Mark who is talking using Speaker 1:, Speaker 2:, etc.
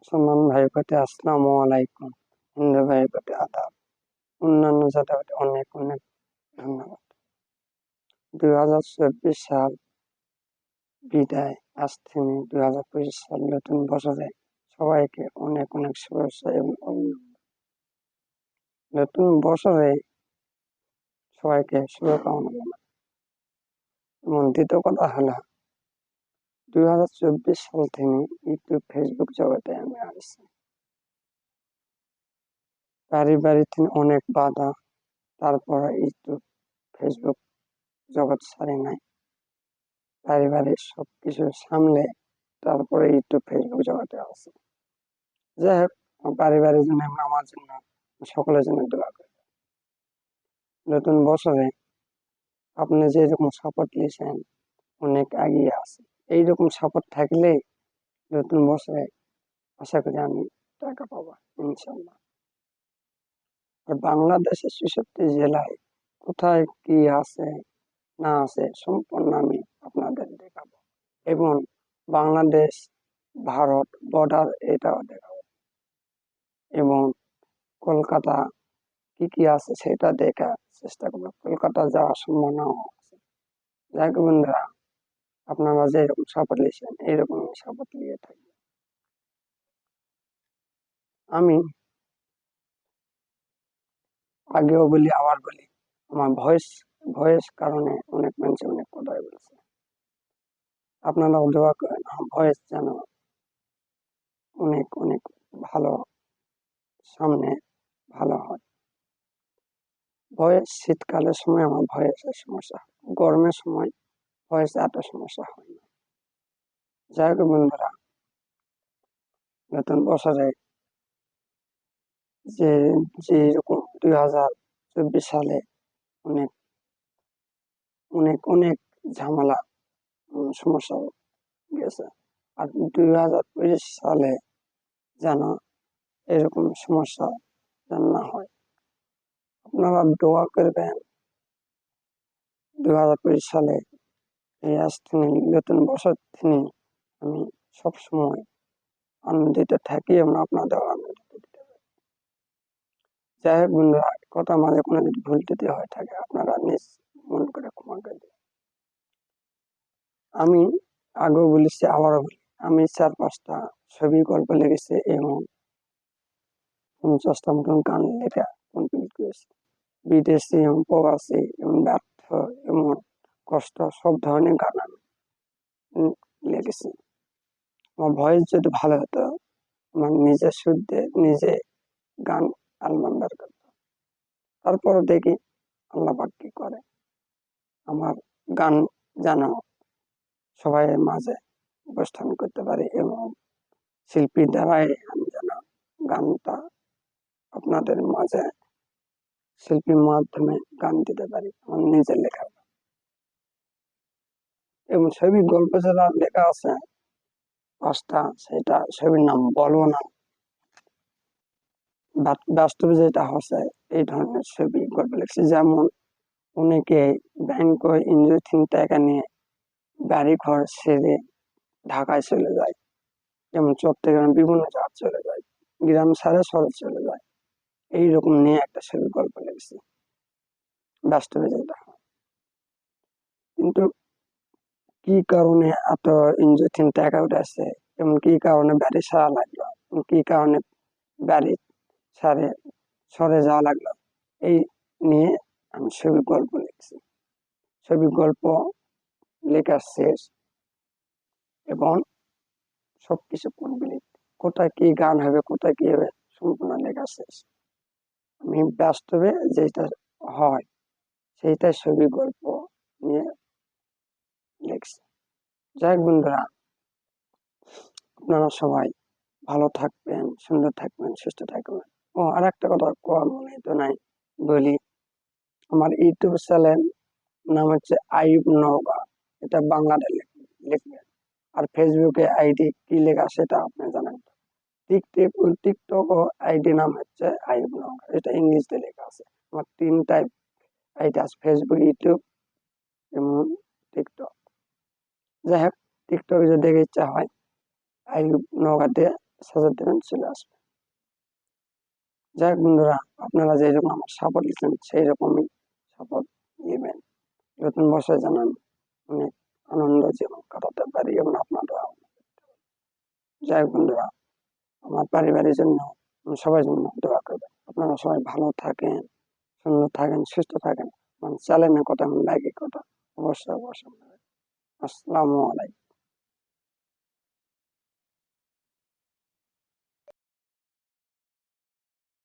Speaker 1: মুসলমান ভাই প্রতি আসসালামু আলাইকুম, হিন্দু ভাই প্রতি আদাব, অন্যান্য জাতি প্রতি অনেক অনেক ধন্যবাদ। 2024 সাল বিদায়, আজ থেকে 2025 সাল নতুন বছরে সবাইকে অনেক অনেক শুভেচ্ছা এবং অভিনন্দন। নতুন বছরে সবাইকে শুভকামনা জানাই। এবং দ্বিতীয় কথা হলো 2024 সাল থেকে ইউটিউব ফেসবুক জগতে আমি আসছি। পারিবারিক থেকে অনেক বাধা, তারপরে ইউটিউব ফেসবুক জগৎ ছাড়ি নাই। পারিবারিক সবকিছু সামলে তারপরে ইউটিউব ফেসবুক জগতে আছে। যাই হোক, পারিবারিক জন্য আমার জন্য সকলের জন্য দোয়া করি। নতুন বছরে আপনি যেরকম সাপোর্ট নিয়েছেন অনেক এগিয়ে আছে। এইরকম সাপোর্ট থাকলে নতুন বছরে আশা করি আমি টাকা পাবো ইনশাল্লাহ। আর বাংলাদেশের ৬৬ জেলায় কোথায় কি আছে না আছে সম্পূর্ণ আমি আপনাদের দেখাবো, এবং বাংলাদেশ ভারত বর্ডার এটাও দেখাবো, এবং কলকাতা কি কি আছে সেটা দেখার চেষ্টা করবো। কলকাতা যাওয়ার সম্ভাবনাও আছে। যাই হোক বন্ধুরা, আপনারা যেরকম সাপোর্ট নিয়েছেন এইরকম সাপোর্ট নিয়ে থাকি। আমি আগেও বলি আবার বলি, আমার ভয়েস কারণে অনেক মানুষ অনেক কথাই বলছে। আপনারাও দোয়া করেন আমার ভয়েস যেন অনেক অনেক ভালো, সামনে ভালো হয়। ভয়েস শীতকালের সময় আমার ভয়েসের সমস্যা হয়, গরমের সময় ভয়েস এত সমস্যা হয় না। যাই হোক বন্ধুরা, নতুন বছরে যে যেরকম 2024 সালে অনেক অনেক অনেক ঝামেলা সমস্যা গেছে, আর 2025 সালে যেন এরকম সমস্যা যেন না হয়। আপনারা দোয়া করবেন 2025 সালে এই আজ থেকে নতুন বছর থেকে আমি সবসময় আনন্দিত থাকি এবং আপনাদের আনন্দিত দিতে পারি। যাই হোক বন্ধুরা, কথা মাঝে কোনো যদি ভুল ত্রুটি হয়ে থাকে আপনারা নিজ মন করে ক্ষমা করে দিন। আমি আগেও বলেছি আবারও বলি, আমি 4-5টা ছবি গল্প লিখেছি এবং 50টা মতন গান লেখা কমপ্লিট করেছি। বিদেশি এবং প্রবাসী এবং ব্যর্থ এবং কষ্ট সব ধরনের গান আমি লিখেছি। আমার ভয়েস যদি ভালো হতো আমার নিজের সুর দিয়ে নিজে গান অ্যালবাম বের করতাম। তারপরে দেখি আল্লাহ পাক কি করে, আমার গান যেন সবাই মাঝে উপস্থান করতে পারি এবং শিল্পীর দ্বারাই আমি যেন গানটা আপনাদের মাঝে শিল্পীর মাধ্যমে গান দিতে পারি আমার নিজের লেখা। এবং ছবির গল্প যেটা লেখা আছে 5টা, সেটা ছবির নাম বলবো না, বাস্তবে যেটা হচ্ছে এই ধরনের ছবি গল্প লিখছি। যেমন অনেকে ব্যাংক ইঞ্জিন টাকা নিয়ে বাড়ি ঘর ছেড়ে ঢাকায় চলে যায়, যেমন চট্টগ্রাম বিভিন্ন জায়গায় চলে যায়, গ্রাম ছাড়া শহরে চলে যায়। এইরকম নিয়ে একটা ছবি গল্প লিখছি বাস্তবে যেটা হয়। কিন্তু কি কারণে এত ইঞ্জিন টাকা উঠেছে এবং কি কারণে বাড়ি ছাড়া লাগলো, কি কারণে বাড়ি সরে যাওয়া লাগলো, এই নিয়ে আমি ছবি গল্প লিখছি। ছবি গল্প লেখা শেষ এবং সবকিছু কমপ্লিট, কোথায় কি গান হবে কোথায় কি হবে সম্পূর্ণ লেখা শেষ। আমি বাস্তবে যেটা হয় সেইটাই ছবি গল্প নিয়ে লিখছি। যাই হোক বন্ধুরা, আপনারা সবাই ভালো থাকবেন, সুন্দর থাকবেন, সুস্থ থাকবেন। ও আর একটা কথা মনে তো নাই বলি, আমার ইউটিউব চ্যানেল নাম হচ্ছে আইয়ুব নওগাঁ, এটা বাংলাতে লিখবেন। আর ফেসবুকে আইডি কি লেখা সেটা আপনি জানেন। টিকটক আইডি নাম হচ্ছে আইয়ুব নওগাঁ, এটা ইংলিশে লেখা আছে। আমার 3টাই আইডি আছে, ফেসবুক, ইউটিউব এবং টিকটক। যাই হোক, টিকটকে যদি দেখে ইচ্ছা হয় আইয়ুব নওগাঁ দিয়ে সাজা দেবেন, চলে আসবে। যাই হোক বন্ধুরা, আপনারা যেরকম আমার সাপোর্ট দিচ্ছেন সেই রকমই সাপোর্ট দিবেন। নতুন বছরে যেন আমি অনেক আনন্দ জীবন কাটাতে পারি এবং আপনারা। যাই হোক বন্ধুরা, আমার পরিবারের জন্য সবার জন্য দোয়া করবেন। আপনারা সবাই ভালো থাকেন, সুন্দর থাকেন, সুস্থ থাকেন। চ্যানেলের কথা এবং লাইকের কথা অবশ্যই অবশ্যই। আসসালামু আলাইকুম।